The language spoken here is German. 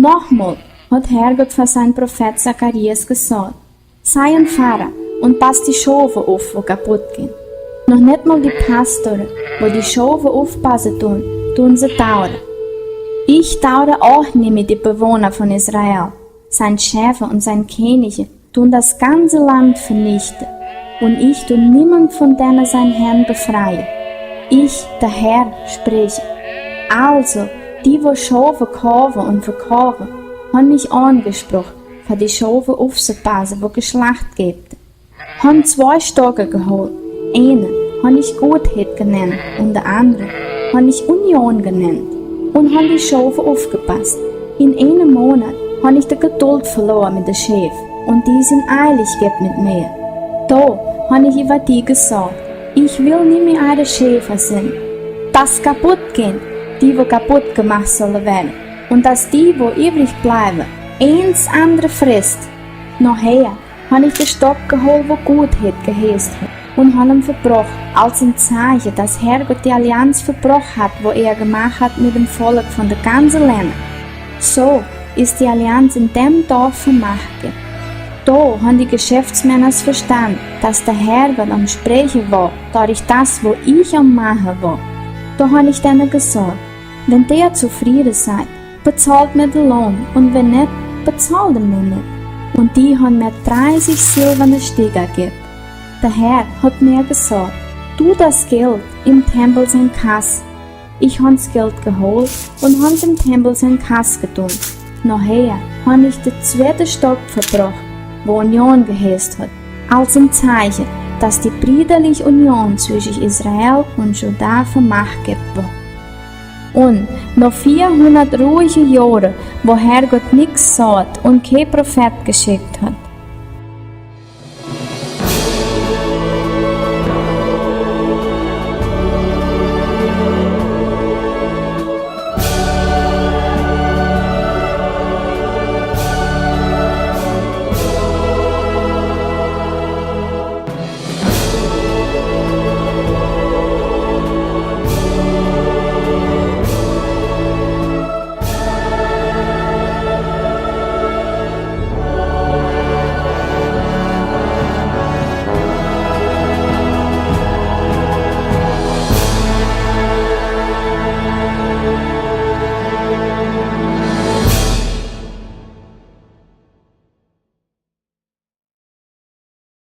Nochmal hat Herrgott für seinen Prophet Zacharias gesagt, sei ein Pfarrer und pass die Schafe auf, wo kaputt gehen. Noch nicht mal die Pastoren, wo die Schafe aufpassen tun sie tauren. Ich taure auch nicht mit den Bewohnern von Israel. Sein Schäfer und sein Könige tun das ganze Land vernichten. Und ich tu niemand von denen sein Herrn befreien. Ich, der Herr, spreche. Also, die, wo Schafe kaufen und verkaufen, haben mich angesprochen, für die Schafe aufzupassen, wo Geschlacht gibt. Haben 2 Stocken geholt. Einen habe ich Gutheit genannt und der andere habe ich Union genannt und haben die Schafe aufgepasst. In einem Monat habe ich die Geduld verloren mit den Schäfen und die sind eilig mit mir. Da habe ich über die gesagt, ich will nicht mehr eure Schäfer sein. Das kaputt gehen, die wo kaputt gemacht sollen werden, und dass die, wo übrig bleiben, eins andere frisst. Nachher habe ich den Stock geholt, wo Gutheit geheißt hat, und habe ihn verbrochen, als ein Zeichen, dass Herrgott die Allianz verbrochen hat, wo er gemacht hat mit dem Volk von der ganzen Länder. So ist die Allianz in dem Dorf vermacht. Da haben die Geschäftsmänner verstanden, dass der Herrgott am Sprechen war, dadurch das, wo ich am Machen war. Da habe ich denen gesagt, wenn der zufrieden seid, bezahlt mir den Lohn, und wenn nicht, bezahlt er mir nicht. Und die haben mir 30 silberne Stücke gegeben. Der Herr hat mir gesagt, tu das Geld im Tempel sein Kass. Ich habe das Geld geholt und habe es im Tempel sein Kass getan. Nachher habe ich den 2. Stock verbrochen, wo Union geheißt hat, als ein Zeichen, dass die brüderliche Union zwischen Israel und Juda vermacht war. Und nach 400 ruhige Jahre, wo Herrgott nichts sagt und kein Prophet geschickt hat,